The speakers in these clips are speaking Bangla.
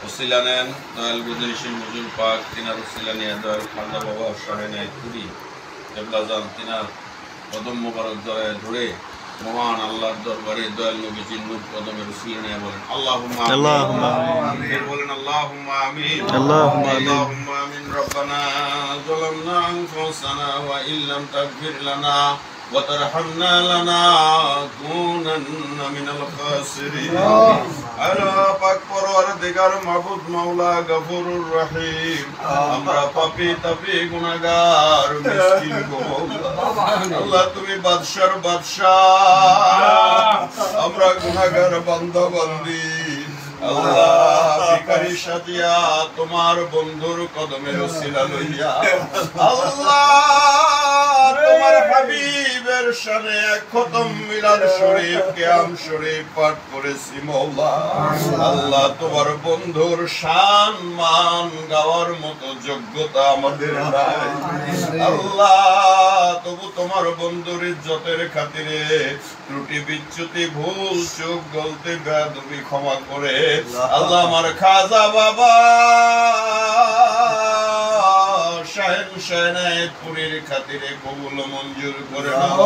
ওসিলা নেন দয়াল গুজরিশিন হুজুর পাক তিনার ওসিলা নিয়ে দয়াল খাজা বাবা শাহেনাই পুরি কেবলাজান তিনার কদম মোবারক দয়ায় ধরে মহান আল্লাহর দরবারে দয়াল নবীজির নূর কদমের ওসিলা নিয়ে বলেন আল্লাহুম্মা আমিন বলেন আল্লাহুম্মা আমিন আল্লাহুম্মা আমিন রব্বানা যালামনা আনফুসানা ওয়া ইল্লাম তাগফির লানা وترحمنا لنكونن من الخاسرين আল্লাহ পাক পরওয়ারদিগার মাবুদ মাওলা গফুরুর রহিম আমরা পাপী তাপী গুনাহগার মিসকিন গো আল্লাহ তুমি বাদশার বাদশাহ আমরা গুনাহগার বান্দা বান্দি আল্লাহ ভিখারি সাজিয়া তোমার বন্ধুর কদমের ওসিলা লইয়া আল্লাহ তোমার হাবিবের শানে খতম মিলাদ শরীফ কিয়াম শরীফ পাঠ করেছি মাওলা আল্লাহ তোমার বন্ধুর শান মান গাওয়ার মতো যোগ্যতা আমাদের নাই আল্লাহ তবু তোমার বন্ধুর ইজ্জতের খাতিরে ত্রুটি বিচ্যুতি ভুল চুক গলতি বেয়াদবি ক্ষমা করে আল্লাহ আমার খাজা বাবা শাহেন শাহেনায়তপুরীর খাতিরে কবুল মঞ্জুর করে নাও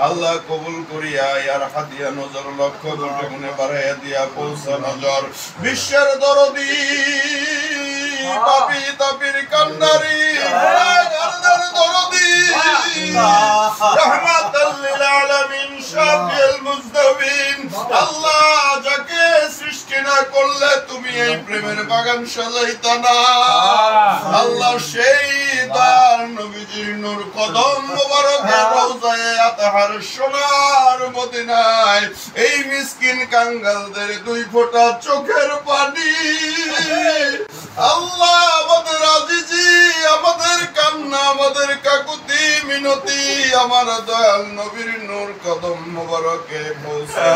আল্লাহ কবুল করিয়া ইয়ার হাদিয়া নজর লক্ষ কোটি গুণে বাড়াইয়া দিয়া পৌঁছা নজর বিশ্বের দরদি পাপী তাপীর কান্ডারি গুনাহগারদের দরদি রাহমাতাল লিল আলামিন শাফিউল মুজতাবিন আল্লাহ যাকে সৃষ্টি না করলে তুমি এই প্রেমের বাগান সাজাইতা না আল্লাহ সেই দার নবীজির নূর কদম মোবারকে রওজায়ে আতহার সোনার মদিনায় এই মিসকিন কাঙ্গালদের দুই ফোঁটা চোখের পানি আল্লাহ আমাদের আজিজি আমাদের কান্না আমাদের কাকুতি মিনতি আমার দয়াল নবীর নূর কদম মোবারকে পৌঁছা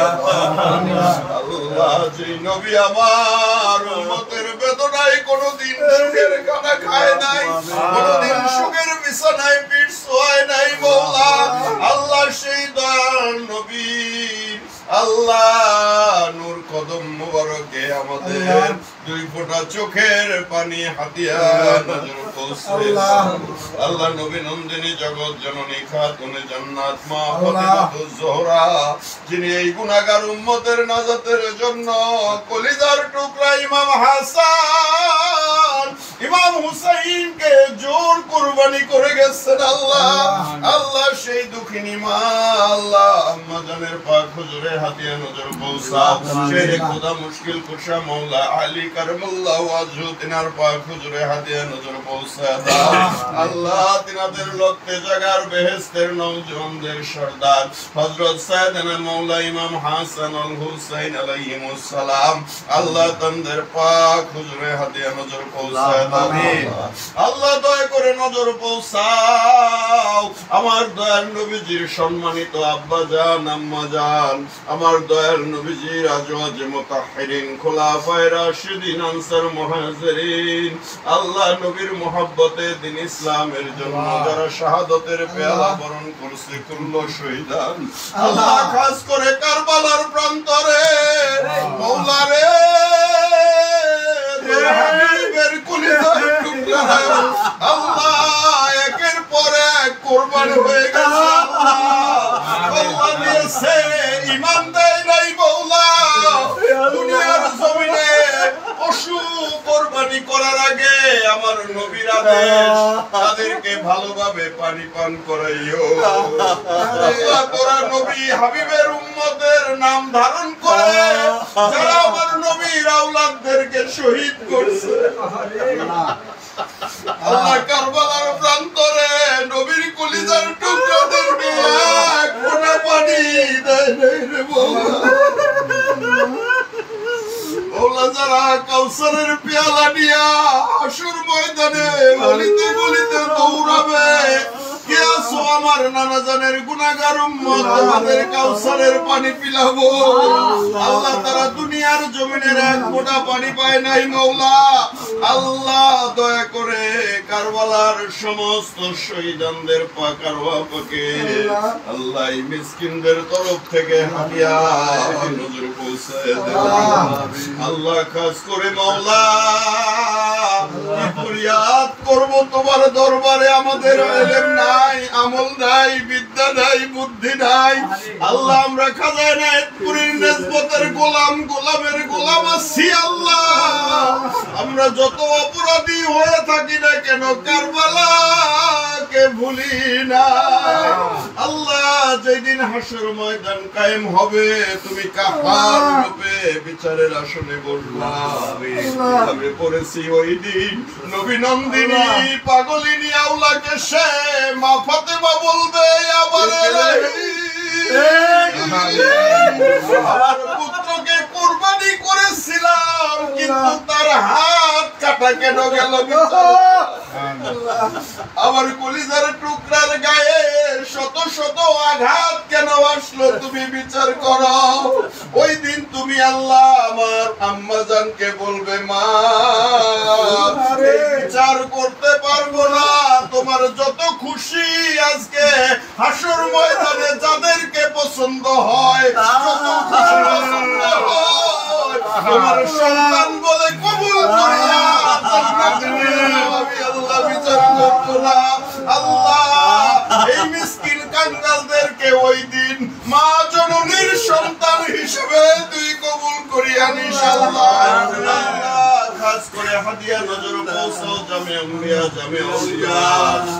আল্লাহ যে নবী আমার উম্মতের বেদনায় কোনদিন সুখের খানা খায় নাই কোনদিন সুখের বিছানায় পিঠ শোয়ায় নাই মাওলা আল্লাহ সেই দয়াল নবী আল্লাহ নূর কদম মোবারকে আমাদের দুই ফোঁটা চোখের পানি হাতিয়া নজর পৌঁছে আল্লাহ নবী নন্দিনী জগৎ জননী খাতুনে জান্নাত মা ফাতিমাতুজ জোহরা যিনি এই গুনাহগার উম্মতের নাজাতের জন্য কলিজার টুকরা ইমাম হাসান ইমাম হুসাইনকে জোর কুরবানি করে গেছেন আল্লাহ আল্লাহ সেই দুঃখিনী মা আল্লাহ আম্মা জানের পাক হুজুরে হাতিয়া নজর পৌঁছাও সেই খোদা মুশকিল কুশা মাওলা আলী কারমাল্লাহু ওয়াজহু তিনার পাক হুজুরে হাতিয়া নজর পৌঁছা দাও আল্লাহ তিনাদের লক্ষ্যে জাগার বেহেশতের নওজওয়ানদের সরদার হযরত সাইয়েদনা মাওলা ইমাম হাসান আল হুসাইন আলাইহিমুস সালাম আল্লাহ তাদের পাক হুজুরে হাতিয়া নজর পৌঁছা দাও আল্লাহ দয়া করে নজর পৌঁছাও আমার দয়াল নবীজির সম্মানিত আব্বা জান আম্মা জান আমার দয়াল নবীজির আজওয়াজে মুতাহহিরিন খোলাফায়ে রাশিদিন আনসার মুহাজিরিন আল্লাহ নবীর মহব্বতে দ্বীন ইসলামের জন্য যারা শাহাদাতের পেয়ালা বরণ করছে কুল্লু শহীদান আল্লাহ খাস করে কারবালার প্রান্তরে মাওলা রে হাবিবের কলিজার টুকরা আল্লাহ একের পর এক কুরবান হয়ে গেছে আল্লাহ দিয়েছে ঈমান দেয় নাই মাওলা দুনিয়ার জমিনে পশু কুরবানি করার আগে আমার নবীর আদেশ তাদেরকে ভালোভাবে পানি পান করাইও আল্লাহ তোরা নবী হাবিবের উম্মতের নাম ধারণ করে যারা আমার নবীর আওলাদদেরকে শহীদ করছে আল্লাহ কারবালার প্রান্তরে নবীর কলিজার টুকরাদেরকে এক ফোঁটা পানি দেয় নাই রে মাওলা যারা কাউসারের পেয়ালা নিয়া হাসুর ময়দানে বলিতে বলিতে দৌড়াবে কে আসো আমার নানা জানের গুনাহগার উম্মত আমাদের কাউসারের পানি পিলাবো আল্লাহ তারা দুনিয়ার জমিনের এক ফোঁটা পানি পায় নাই মাওলা। আল্লাহ দয়া করে কারবালার সমস্ত শহীদদের পাক আরওয়াহ পাকে আল্লাহ এই মিসকিনদের তরফ থেকে হাদিয়া নজর পৌঁছায় দেন আল্লাহ। খাস করে মাওলা ফরিয়াদ করব তোমার দরবারে, আমাদের ইলম নাই, আমল নাই, বিদ্যা নাই, বুদ্ধি নাই আল্লাহ। আমরা খাজা এনায়েতপুরীর নিসবতের গোলাম, গোলামের গোলাম আছি আল্লাহ। আমরা যত অপরাধী হয়ে থাকি না কেন কারবালাকে ভুলি না আল্লাহ। যেদিন হাসর ময়দান কায়েম হবে তুমি কাফার রূপে বিচারের আসনে বসবা। আমি পড়েছি ওই দিন নবী নন্দিনী পাগলিনী আওলাকে সে মা ফাতেমা বলবে আবার আমার পুত্রকে কুরবানি করেছিলাম কিন্তু তার হাত কাটা কেন গেল? আমার কলিজার টুকরার গায়ে শত শত আঘাত কেন আসলো? তুমি বিচার করো। ওই দিন তুমি আল্লাহ আমার আম্মা জানকে বলবে মা বিচার করতে পারবো না, তোমার যত খুশি আজকে হাসর ময়দানে যাদেরকে পছন্দ হয় তোমার সন্তান বলে কবুল করিয়া আমি আল্লাহ বিচার করবো না আল্লাহ। এই মিসকিন কাঙ্গালদেরকে ওই দিন মা জননীর সন্তান হিসেবে তুই কবুল করিয়া নিস আল্লাহ। খাস করে হাদিয়া নজর পৌঁছাও জামে আম্বিয়া জামে আউলিয়া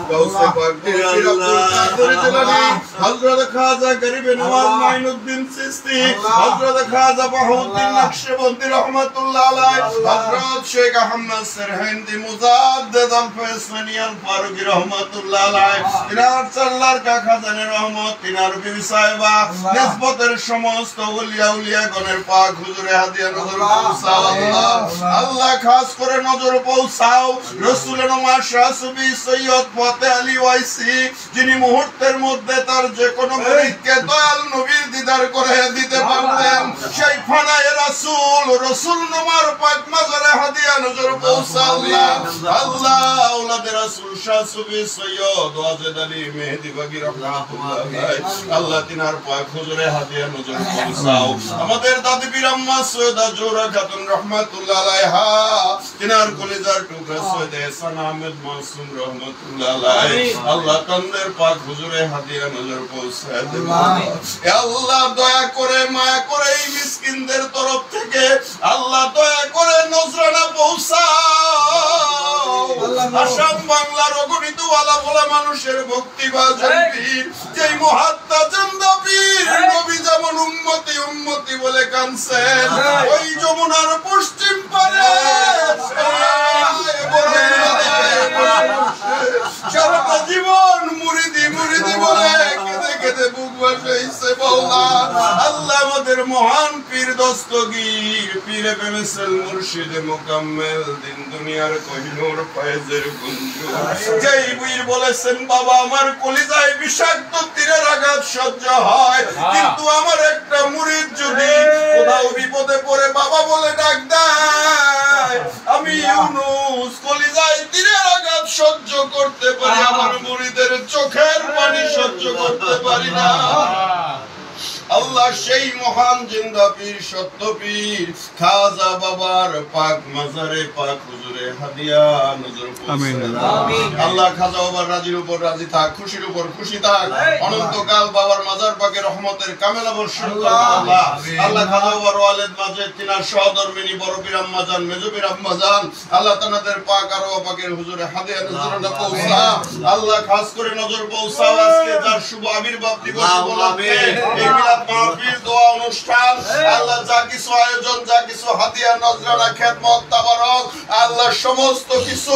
গাউসে পাক পীর আব্দুল কাদের জিলানী, হযরত খাজা গরিব নওয়াজ মাইনুদ্দিন চিশতি, হযরত খাজা বাহাউদ্দিন নকশবন্দি রাহমাতুল্লাহ আলাইহি, হযরত শেখ আহমদ সিরহিন্দি মুজাদ্দিদ আল ফয়সানি আল ফারুকি রাহমাতুল্লাহ আলাইহি, তিনার চাল্লার কা খাজানে রহমত, তিনার বিবি সাহেবা নিসবতের সমস্ত ওলিয়া উলিয়া গণের পাক হুজুরে হাদিয়া নজর পৌঁছাও আল্লাহ। আল্লাহ খাস করে নজর পৌঁছাও রাসূলের মাশা সুবি সৈয়দ ফতে আলী ওয়াইসি, যিনি মুহূর্তের মধ্যে তার যে কোনো মুরিদকে দয়াল নবীর দিদার করে দিতে পারতেন, সেই ফানায়ে রাসূল রাসূল নমার পাক মাজারে হাদিয়া নজর পৌঁছাও আল্লাহ। আল্লাহ আওলাদে রাসূল শাহ সুবি সৈয়দ ওয়াজেদ আলী মেহেদি বাগী রাহমাতুল্লাহ আলাইহি, আল্লাহ তিনার পাক হুজুরে হাদিয়া নজর পৌঁছাও। আমাদের দাদি পীর আম্মা সৈয়দা জোহরা খাতুন রাহমাতুল্লাহ আলাইহা, তিনার কলিজার টুকরা সৈয়দ এহসান আহমেদ মাসুম রাহমাতুল্লাহ আলাইহি, আল্লাহ তাদের পাক হুজুরে হাদিয়া নজর পৌঁছায় দেন হে আল্লাহ। দয়া করে মায়া করে এই মিসকিনদের তরফ থেকে আল্লাহ দয়া করে নজরানা পৌঁছাও। আসাম বাংলার অগণিত ওয়ালা বলা মানুষের ভক্তিভাজন পীর, যেই মুহাদ্দা জান্দা পীর নবী যেমন উম্মতি উম্মতি বলে কানছেন, ওই যমুনার পশ্চিম পারে সারাটা জীবন মুরিদি মুরিদি বলে কেঁদে কেঁদে বুক ভাসাইছে মাওলা। আল্লাহ আমাদের মহান পীর দস্তগীর পীরে বেমেসেল মুর্শিদে মুকাম্মেল দিন দুনিয়ার কোহিনূর ফয়েজের গুঞ্জু, যেই পীর বলেছেন বাবা আমার কলিজায় বিষাক্ত তীরের আঘাত সহ্য হয়, কিন্তু আমার একটা মুরিদ যদি কোথাও বিপদে পড়ে বাবা বলে ডাক দেয়, আমি ইউনুস কলিজায় তীরের আঘাত সহ্য করতে পারি, আমার মুরিদের চোখের পানি সহ্য করতে পারি না। আল্লাহ সেই মহান জিন্দা পীর সত্য পীর খাজা বাবার পাক মাজারে পাক হুজুরে হাদিয়া নজর পৌঁছায় আমিন। আল্লাহ খাজা বাবার রাজির উপর রাজি থাক, খুশির উপর খুশি থাক, অনন্তকাল বাবার মাজার পাকে রহমতের কামেলা বর্ষণ করুন আল্লাহ। আল্লাহ খাজা বাবার ওয়ালিদ মাজিদ তিনার সহধর্মিনী বড় পীর আম্মা জান মেজো পীর আম্মা জান, আল্লাহ তাদের পাক আর পাকের হুজুরে হাদিয়া নজরটা পৌঁছা। আল্লাহ খাস করে নজর পৌঁছাও আজকে যার শুভ আবির্ভাব দিবস উপলক্ষে এই মিলাদ মাহফিল দোয়া অনুষ্ঠান, আল্লাহ যা কিছু আয়োজন, যা কিছু হাদিয়া নজরানা খেদমত তাবারক আল্লাহ সমস্ত কিছু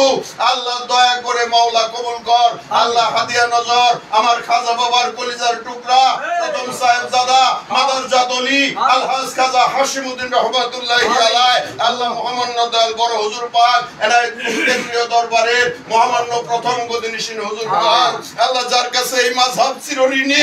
আল্লাহ দয়া করে মাওলা কবুল কর আল্লাহ। হাদিয়া নজর আমার খাজা বাবার কলিজার টুকরা প্রথম সাহেবজাদা মাদার জাদনী আলহাজ খাজা হাশিমউদ্দিন রাহমাতুল্লাহি আলাইহি, আল্লাহ মহামান্য দয়াল বড় হুজুর পাক এনায়েতপুরের প্রিয় দরবারের মহামান্য প্রথম গদিনিশীন হুজুর পাক, আল্লাহ যার কাছে এই মাযহাব চিরঋণী,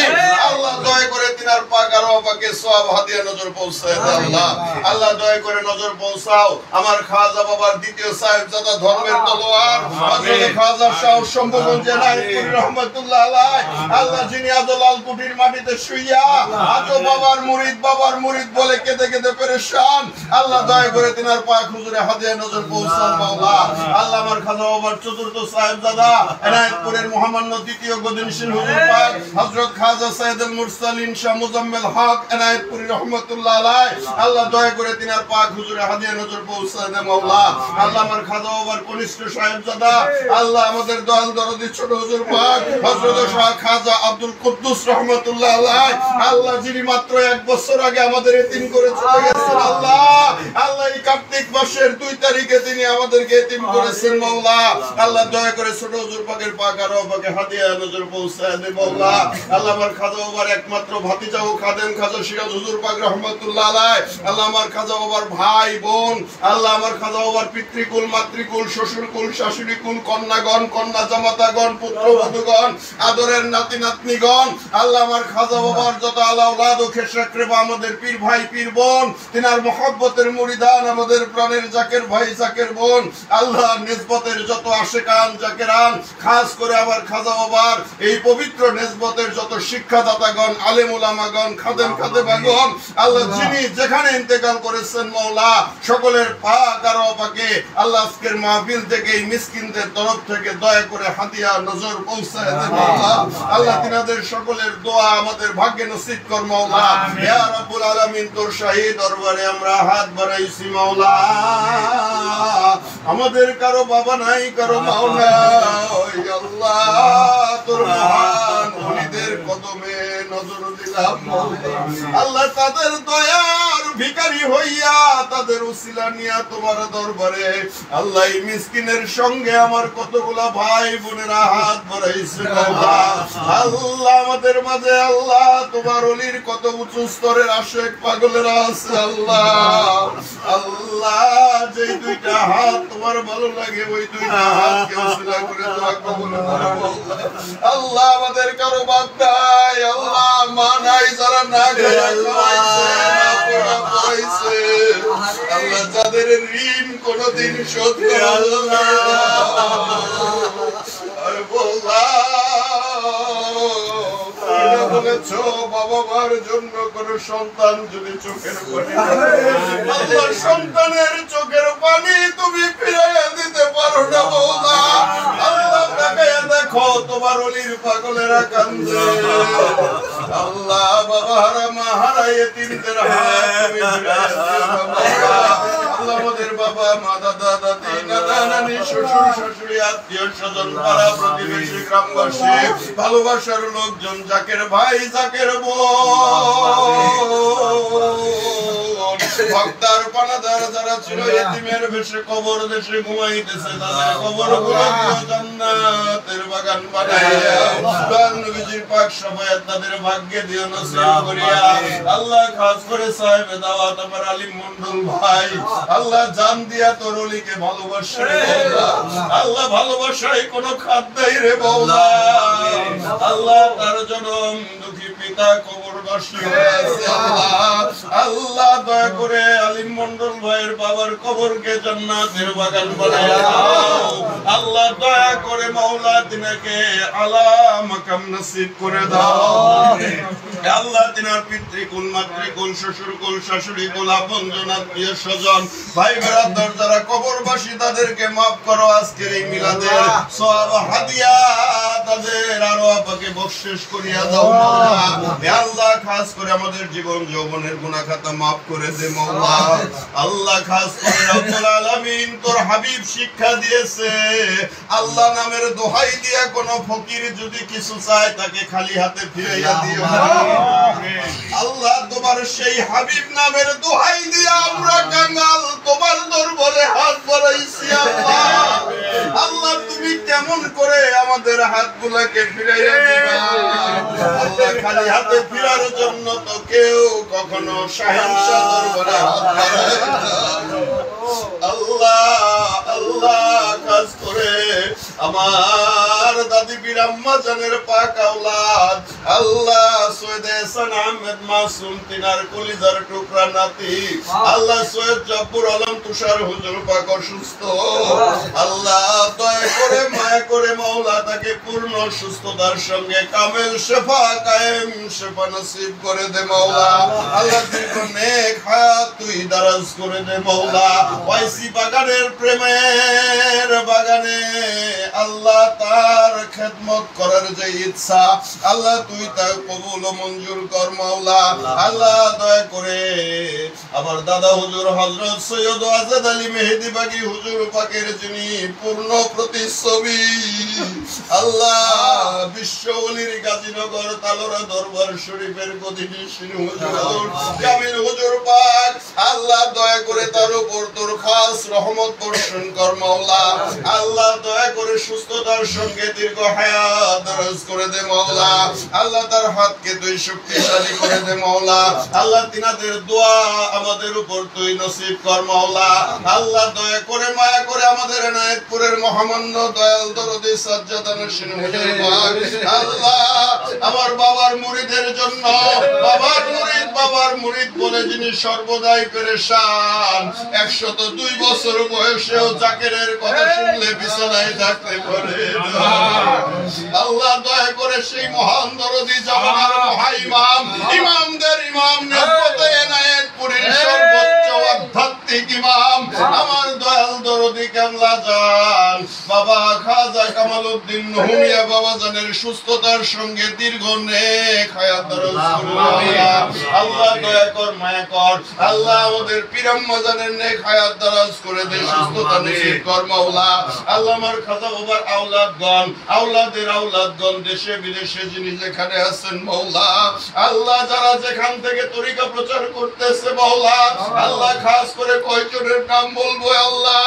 আল্লাহ দয়া করে তিনার পাক কারো পাকে সওয়াব হাদিয়া নজর পৌঁছায় দাও আল্লাহ। আল্লাহ দয়া করে নজর পৌঁছাও আমার খাজা বাবার দ্বিতীয় সাহেবজাদা ধর্মের তলোয়ার হযরত খাজা শাহ শম্ভুগঞ্জ এনায়েতপুরী রহমাতুল্লাহ আলাইহি, আল্লাহ যিনি আজ লালকুঠির মাটিতে শুইয়া আজও বাবার মুরিদ বলে কেঁদে কেঁদে পেরেশান, আল্লাহ দয়া করে তিনার পাক হুজুরে হাদিয়া নজর পৌঁছান মাওলা। আল্লাহ আমার খাজা বাবার চতুর্থ সাহেবজাদা এনায়েতপুরের মহামান্য দ্বিতীয় গদিনশীল হুজুর পাক হযরত খাজা সাইয়েদুল মুরসালিন শাহ মুজাম্মেল হক এনায়েতপুরী রহমাতুল্লাহ আলাইহি, আল্লাহ দয়া করে তিনার পাক হুজুরে হাদিয়া নজর পৌঁছায় দে মাওলা। আল্লাহ আমার খাজা বাবার কনিষ্ঠ সাহেবজাদা আল্লাহ আমাদের দয়াল দরদি ছোট হুজুর পাক হযরত শাহ খাজা আব্দুল কুদ্দুস রহমাতুল্লাহ আলাইহি, আল্লাহ যিনি মাত্র 1 বছর আগে আমাদের এতিম করে চলে গেছেন আল্লাহ, আল্লাহ এই কার্তিক মাসের 2 তারিখে তিনি আমাদেরকে এতিম করেছেন মাওলা। আল্লাহ দয়া করে ছোট হুজুর পাকের পাক আর পাকে হাদিয়া নজর পৌঁছায় দে মাওলা। আল্লাহ আমার খাজা বাবার একমাত্র ভাতিজা ও খাদেম খাজা সিরাজ হুজুর পাক রহমাতুল্লাহ আলাইহি, আল্লাহ আমার খাজা বাবার ভাই বোন, আল্লাহ আমার খাজা বাবার পিতৃকুল মাতৃকুল শ্বশুরকুল শাশুড়িকুল কন্যাগণ কন্যা জামাতাগণ পুত্র বধূগণ আদরের নাতি নাতনিগণ, আল্লাহ আমার খাজা বাবার যত আলাউলাদ ও খেশরাকরেবা আমাদের পীর ভাই পীর বোন, তিনার মহব্বতের মুরিদান আমাদের প্রাণের জাকের ভাই জাকের বোন, আল্লাহ নিসবতের যত আশিকান জাকেরান, খাস করে আমার খাজা বাবার এই পবিত্র নিসবতের যত শিক্ষাদাতাগণ আলেম উলামাগণ খাদেম খাদেমাগণ, আল্লাহ যিনি যেখানে ইন্তেকাল করেছেন মাওলা সকলের পাক আর পাকে আল্লাহ আজকের মাহফিল থেকে এই মিসকিনদের তরফ থেকে দয়া করে হাদিয়া নজর পৌঁছায় দেন মাওলা। আল্লাহ তিনাদের সকলের দোয়া আমাদের ভাগ্যে নসিব কর মাওলা। ইয়া রাব্বুল আলামিন তোর শাহী দরবারে আমরা হাত বাড়াইছি মাওলা। আমাদের কারো বাবা নাই কারো মাও নাই আল্লাহ, তোর মহান ওলিদের কদমে নজর দিলাম আল্লাহ, তাদের দয়ার ভিখারি হইয়া তাদের উসিলা নিয়া তোমার দরবারে আল্লাহ এই মিসকিনের সঙ্গে আমার কতগুলা ভাই বোনেরা হাত বাড়াইছে আল্লাহ। আমাদের মাঝে আল্লাহ তোমার ওলির কত উঁচু স্তরের আশেক পাগলেরা আছে আল্লাহ, আল্লাহ যেই 2টা হাত তোমার ভালো লাগে ওই 2টা হাতকে উসিলা করে দোয়া কবুল করো আল্লাহ। আমাদের কারো বাপ নাই আল্লাহ, মা নাই, যারা না খাইছে না পড়া পড়াইছে আল্লাহ, যাদের ঋণ কোনদিন শোধ করা যাবে না বলেছ বাবা মার জন্য কোন সন্তান যদি চোখের পানি আল্লাহ সন্তানের চোখের পানি তুমি ফিরাইয়া দিতে পারো না বৌদা আল্লাহ, তাকাইয়া দেখো তোমার ওলির পাগলেরা কান্দে আল্লাহ, বাবা হারা মা হারা এতিমদের হাত তুমি ফিরাইয়া দিও আল্লাহ। আমাদের বাবা মা দাদা দাদি নানা নানি শ্বশুর শাশুড়ি আত্মীয় স্বজন পাড়া প্রতিবেশী গ্রামবাসী ভালোবাসার লোকজন জাকের ভাই জাকের ভক্তার পানাদার যারা ছিল এতিমের বেশে কবর দেশে ঘুমাইতেছে তাদের কবরগুলো জান্নাতের বাগান বানাইয়া নবীজির পাক শাফায়াত তাদের ভাগ্যে দিও নসিব করিয়া আল্লাহ। খাস করে সাহেব দাওয়াত আমার আলিম মন্ডল ভাই আল্লাহ জান দিয়া তোর ওলিকে ভালোবাসে আল্লাহ, ভালোবাসায় কোনো খাদ নাই রে বাউলা আল্লাহ, তার জনম দুঃখী পিতা কবরবাসী হয়ে আছে আল্লাহ, আল্লাহ দয়া করে আলিম মন্ডল ভাইয়ের বাবার কবরকে জান্নাতের বাগান বানায়া দাও আল্লাহ, দয়া করে মাওলা তিনাকে আলা মাকাম নসিব করে দাও আল্লাহ। তিনার পিতৃকুল মাতৃকুল শ্বশুরকুল শাশুড়িকুল আপনজন আত্মীয় স্বজন ভাই বেরাদার যারা কবরবাসী তাদেরকে মাফ করো আজকের এই মিলাদের সওয়াব হাদিয়া তাদের আরো আপাকে বখশেশ করিয়া দাও মাওলা আল্লাহ। খাস করে আমাদের জীবন যৌবনের গুনাহ খাতা মাফ করে দে মাওলা আল্লাহ। খাস করে রব্বুল আলামিন তোর হাবিব শিক্ষা দিয়েছে আল্লাহ নামের দোহাই দিয়া কোন ফকির যদি কিছু চায় তাকে খালি হাতে ফিরাইয়া দিও আল্লাহ। তোমার সেই হাবিব নামের দোহাই দিয়া আমরা কাঙ্গাল তোমার দরবারে হাত বাড়াইছি আল্লাহ, আল্লাহ তুমি কেমন করে আমাদের হাতগুলোকে ফিরাইয়া দিবা আল্লাহ। খালি হাতে ফিরার জন্য তো কেউ কখনো শাহেনশাহ দরবারে হাত বাড়ায় আল্লাহ, আল্লাহ। খাস করে আমার দাদি পীর আম্মা জানের পাক আওলাদ আল্লাহ সৈয়দ এহসান আহমেদ মাসুম তিনার কলিজার টুকরা নাতি আল্লাহ সৈয়দ জব্বুর আলম তুষার হুজুর পাক অসুস্থ আল্লাহ দয়া করে মায়া করে মাওলা তাকে পূর্ণ সুস্থতার সঙ্গে কামেল শেফা কায়েম শেফা নসিব করে দে মাওলা আল্লাহ দীর্ঘ নেক হায়াত তুই দারাজ করে দে মাওলা ওয়াইসি বাগানের প্রেমের বাগানে আল্লাহ তার খেদমত করার যে ইচ্ছা আল্লাহ তুই তা কবুল ও মঞ্জুর কর মাওলা আল্লাহ দয়া করে আমার দাদা হুজুর হযরত সৈয়দ আজাদ আলী মেহেদি বাগী হুজুর পাকের যিনি পূর্ণ প্রতিচ্ছবি আল্লাহ বিশ্ব ওলির গাজীনগর তালোরা দরবার শরীফের গদিনিশীন হুজুর জামিল হুজুর পাক আল্লাহ দয়া করে তার উপর তোর খাস রহমত বর্ষণ কর মাওলা আল্লাহ দয়া করে সুস্থতার সঙ্গে দীর্ঘ হায়াত দারাজ করে দে মাওলা আল্লাহ তার হাতকে তুই শক্তিশালী করে দে মাওলা আল্লাহ তিনাদের দোয়া আমাদের উপর তুই নসিব কর মাওলা আল্লাহ দয়া করে মায়া করে আমাদের এনায়েতপুরের মহামান্য দয়াল দরদি সাজ্জাদ নসিন হুজুর পাক আল্লাহ আমার বাবার মুরিদের জন্য বাবার মুরিদ বলে যিনি সর্বদাই পেরেশান 102 বছর বয়সেও জাকেরের কথা শুনলে বিছানায় থাকতে পারে আল্লাহ দয়া করে সেই মহান দরদি জামানার মহাইমাম ইমামদের ইমাম নেতৃত্বে এনায়েতপুরের সর্বোচ্চ আধ্যাত্মিক ইমাম আমার দয়াল দরদি কেমলা জান বাবা খাজা কামালউদ্দিন নহমিয়া বাবা জানের সুস্থতার সঙ্গে দীর্ঘ নেক হায়াত দারাজ করুন আল্লাহ দয়া কর মায়া কর আল্লাহ আমাদের পীর আম্মা জানের নেক হায়াত দারাজ করে দে সুস্থতা নসিব কর মাওলা আল্লাহ আমার খাজা বাবার আওলাদগণ দেশে বিদেশে যিনি যেখানে আছেন মাওলা আল্লাহ যারা যেখান থেকে তরিকা প্রচার করতেছে মাওলা আল্লাহ খাস করে কয়জনের নাম বলবো আল্লাহ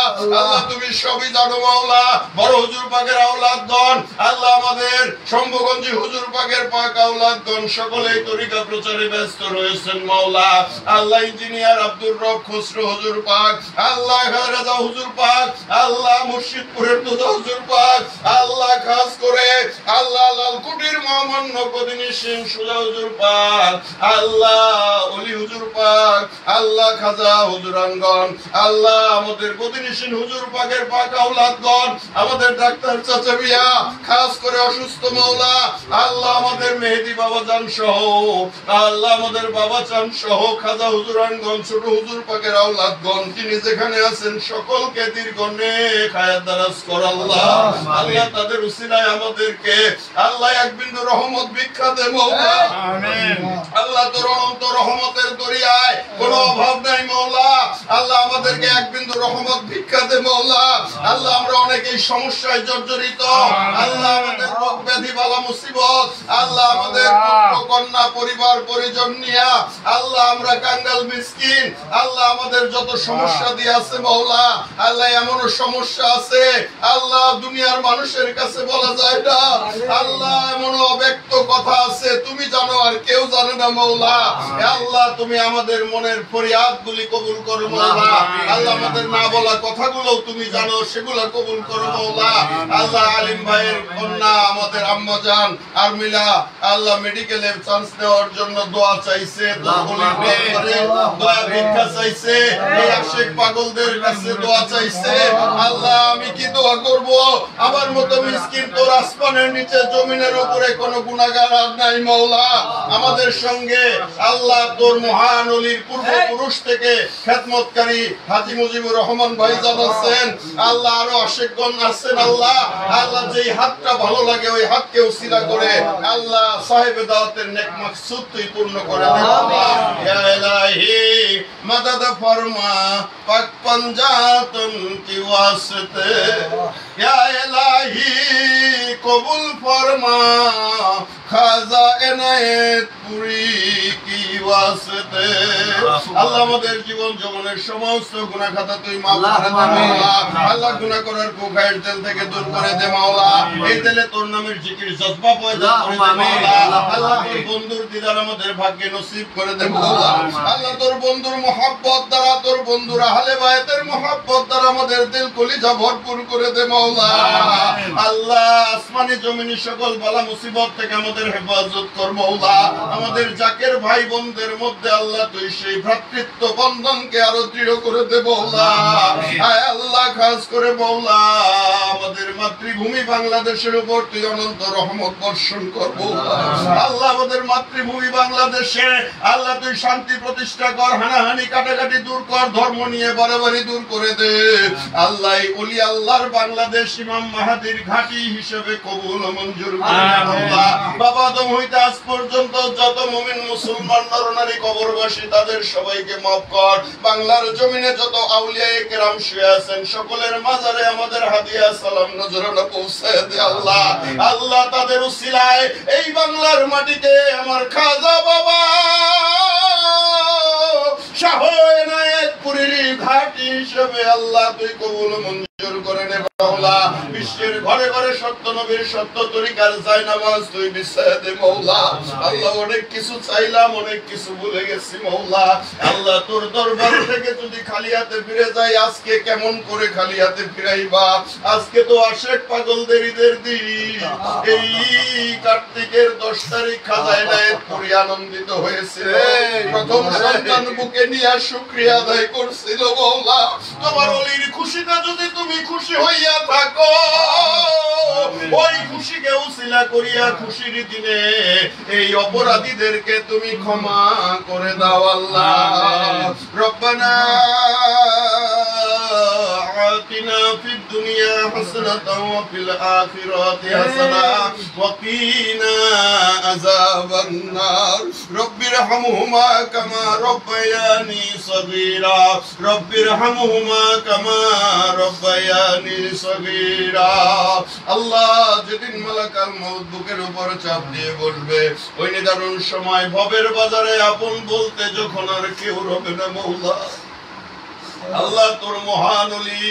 তুমি সবই জানো মাওলা বড় হুজুর পাকের আওলাদগণ আল্লাহ আমাদের শম্ভুগঞ্জি হুজুর পাকের পাক আওলাদগণ সকলেই তরিকা প্রচারে ব্যস্ত রয়েছেন মাওলা আল্লাহ ইঞ্জিনিয়ার আব্দুর রব খুসরো হুজুর পাক আল্লাহ রাজা হুজুর পাক আল্লাহ মুর্শিদপুরের দুদা হুজুর পাক আল্লাহ খাস করে আল্লাহ লালকুটির মহামান্য গদিনিশীন সুজা হুজুর পাক আল্লাহ ওলি হুজুর পাক আল্লাহ খাজা হুজুরানগণ আল্লাহ আমাদের গদিনিশীন হুজুর পাকের পাক আওলাদগণ আমাদের ডাক্তার চাচা মিয়া খাস করে অসুস্থ মাওলা আল্লাহ আমাদের মেহেদি বাবা জান সহ আল্লাহ আমাদের বাবা চান সহ খাজা হুজুরানগণ ছোট হুজুর পাকের আওলাদগণ যিনি যেখানে আছেন সকলকে দীর্ঘ নেক হায়াত দারাজ কর আল্লাহ আল্লাহ তাদের উসিলায় আমাদেরকে আল্লাহ এক বিন্দু রহমত ভিক্ষা দে মাওলা আমিন আল্লাহ তোর অনন্ত রহমতের দরিয়ায় কোনো অভাব নাই মাওলা আল্লাহ আমাদেরকে এক বিন্দু রহমত ভিক্ষা দে মাওলা আল্লাহ আমরা অনেকেই সমস্যায় জর্জরিত আল্লাহ আমাদের রোগ ব্যাধি বালা মুসিবত আল্লাহ আমাদের পুত্র কন্যা পরিবার পরিজন নিয়া আল্লাহ আমরা কাঙ্গাল মিসকিন আল্লাহ আমাদের যত সমস্যা দিয়ে আছে মাওলা আল্লাহ এমন সমস্যা আছে আল্লাহ দুনিয়ার মানুষের কাছে বলা যায় না আল্লাহ এমন অব্যক্ত কথা আছে তুমি জানো আর কেউ জানে না মাওলা আল্লাহ তুমি আমাদের মনের ফরিয়াদগুলি কবুল করো মাওলা আল্লাহ আমাদের না বলা কথাগুলো তুমি জানো সেগুলো কবুল করো মাওলা আল্লাহ আলিম ভাইয়ের কন্যা আমাদের আম্মা জান আরমিলা আল্লাহ মেডিকেলে চান্স নেওয়ার জন্য দোয়া চাইছে দয়া ভিক্ষা চাইছে এই আশিক পাগলদের কাছে দোয়া চাইছে আল্লাহ আমি কি দোয়া করব আমার মতো মিসকিন তোর আসমানের নিচে জমিনের উপরে কোনো গুনাহগার আর নাই মাওলা আমাদের সঙ্গে আল্লাহ তোর মহান ওলির পূর্বপুরুষ থেকে খেদমতকারী হাজী মুজিবুর রহমান ভাই জানাচ্ছেন আল্লাহ আরো আশিকগণ আছেন আল্লাহ আল্লাহ যেই হাতটা ভালো লাগে ওই হাতকে উসিলা করে আল্লাহ সাহেবে দাওয়াতের নেক মাকসুদ তুই পূর্ণ করে দে ইয়া ইলাহি মদদ ফরমা পাক পঞ্জাতন কি ওয়াসতে ইয়া ইলাহি কবুল ফরমা খাজা এনায়েতপুরি কি ওয়াসিতে আল্লাহ আমাদের জীবন জীবনের সমস্ত গুনাহ খাতা তুই মাফ করে দে মাওলা আল্লাহ গুনাহ করার কুফায়ের তেল থেকে দূর করে দে মাওলা এই তেলে তোর নামের জিকির জজবা পয়দা করে দে মাওলা আল্লাহ তোর বন্ধুর দিদার আমাদের ভাগ্যে নসিব করে দে মাওলা আল্লাহ তোর বন্ধুর মহব্বত দ্বারা তোর বন্ধুর আহলে বায়তের মহব্বত দ্বারা আমাদের দিল কলিজা ভরপুর করে দে মাওলা আল্লাহ আসমানি জমিনি সকল বালা মুসিবত থেকে আমাদের হেফাজত কর মাওলা আমাদের জাকের ভাই বোনদের মধ্যে আল্লাহ তুই সেই ভ্রাতৃত্ব বন্ধনকে আরো দৃঢ় করে দে মাওলা আয় আল্লাহ খাস করে মাওলা আমাদের মাতৃভূমি বাংলাদেশের উপর তুই অনন্ত রহমত বর্ষণ কর মাওলা আল্লাহ আমাদের মাতৃভূমি বাংলাদেশে আল্লাহ তুই শান্তি প্রতিষ্ঠা কর হানাহানি কাটাকাটি দূর কর ধর্ম নিয়ে বাড়াবাড়ি দূর করে দে আল্লাহ ওলি আল্লাহর বাংলাদেশ ইমাম মাহাদির ঘাঁটি হিসেবে কবুল ও মঞ্জুর করে আল্লাহ বাবা আদম হইতে আজ পর্যন্ত যত মুমিন মুসলমান নরনারী কবরবাসী তাদের সবাইকে মাফ কর বাংলার জমিনে যত আউলিয়ায়ে কেরাম শুয়ে আছেন সকলের মাজারে আমাদের হাদিয়া সালাম নজরানা পৌঁছায় দে আল্লাহ আল্লাহ তাদের উসিলায় এই বাংলার মাটিতে আমার খাজা বাবা শাহ এনায়েতপুরীর ঘাঁটি হিসেবে আল্লাহ তুই কবুল মঞ্জুর করে নে মাওলা বিশ্বের ঘরে ঘরে সত্য নবীর সত্য তরিকার জায়নামাজ তুই বিছায় দে মাওলা আল্লাহ অনেক কিছু চাইলাম অনেক কিছু ভুলে গেছি মাওলা আল্লাহ তোর দরবার থেকে যদি খালি হাতে ফিরে যাই আজকে কেমন করে খালি হাতে ফিরাইবা আজকে তো আশেক পাগলদের ঈদের দিন এই কার্তিকের 10 তারিখ খাজা এনায়েতপুরী আনন্দিত হয়েছিল প্রথম সন্তান বুকে নিয়ে শুকরিয়া আদায় করছিল মাওলা তোমার ওলির খুশিতে যদি তুমি খুশি হইয়া থাকো ওই খুশিকে উসিলা করিয়া খুশির দিনে এই অপরাধীদেরকে তুমি ক্ষমা করে দাও আল্লাহ রব্বানা আতিনা ফিদ দুনিয়া হাসানাতাও ওয়া ফিল আখিরাতি হাসানা ওয়া কিনা আযাবান নার রব্বিরহামহুমা কামা রব্বায়ানি সগীরা রব্বিরহামহুমা কামা রব্বায়ানি সগীরা আল্লাহ যেদিন মালাকাল মউত বুকের উপর চাপ দিয়ে বসবে ওই নিদারুণ সময় ভবের বাজারে আপন বলতে যখন আর কেউ রবে না মাওলা আল্লাহ তোর মহান ওলি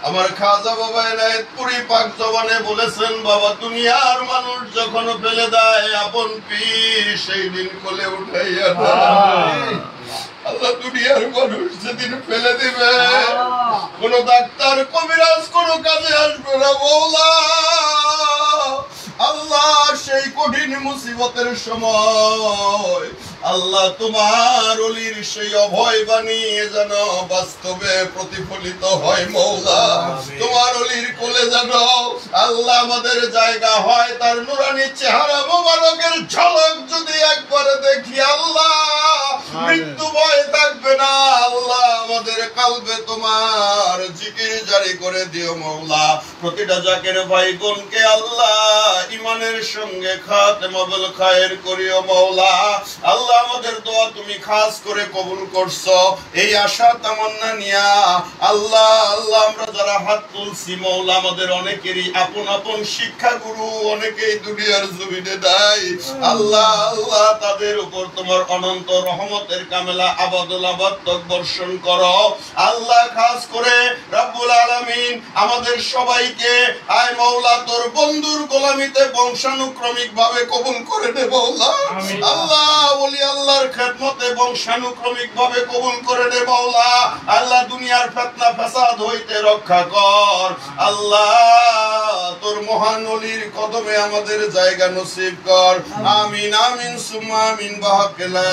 আমার খাজা বাবা এনায়েতপুরী পাক জবানে বলেছেন বাবা দুনিয়ার মানুষ যখন ফেলে দেয় আপন পীর সেই দিন কোলে উঠাইয়া দেয় আল্লাহ দুনিয়ার মানুষ যেদিন ফেলে দিবে কোন ডাক্তার কবিরাজ কোন কাজে আসবে না মাওলা আল্লাহ সেই কঠিন মুসিবতের সময় আল্লাহ তোমার ওলির সেই অভয় বাণী যেন বাস্তবে প্রতিফলিত হয় মাওলা তোমার ওলির কোলে যেন আল্লাহ আমাদের জায়গা হয় তার নুরানি চেহারা মোবারকের ঝলক যদি একবার দেখি আল্লাহ মৃত্যু ভয় থাকবে না আল্লাহ আমাদের কালবে তোমার জিকির জারি করে দিও মাওলা প্রতিটা জাকের ভাই বোনকে আল্লাহ ইমানের সঙ্গে খাতেমাতুল খায়ের করিও মাওলা আল্লাহ আমাদের দোয়া তুমি খাস করে কবুল করছো এই আশা তামান্না নিয়া আল্লাহ আল্লাহ আমরা যারা হাত তুলছি মাওলা আমাদের অনেকেরই আপন আপন শিক্ষা গুরু অনেকেই দুনিয়ার জমিনে নাই আল্লাহ আল্লাহ তাদের উপর তোমার অনন্ত রহমতের কামেলা আবাদুল আবাদ বর্ষণ করো আল্লাহ খাস করে রব্বুল আলামিন আমাদের সবাইকে আয় মাওলা তোর বন্ধুর গোলামিতে বংশানুক্রমিক ভাবে কবুল করে নে মাওলা আল্লাহ ওলি আল্লাহর খেদমতে বংশানুক্রমিক ভাবে কবুল করে নে মাওলা আল্লাহ দুনিয়ার ফিতনা ফাসাদ হইতে রক্ষা কর আল্লাহ তোর মহান ওলির কদমে আমাদের জায়গা নসিব কর আমিন আমিন সুম্মা আমিন বাহাক লা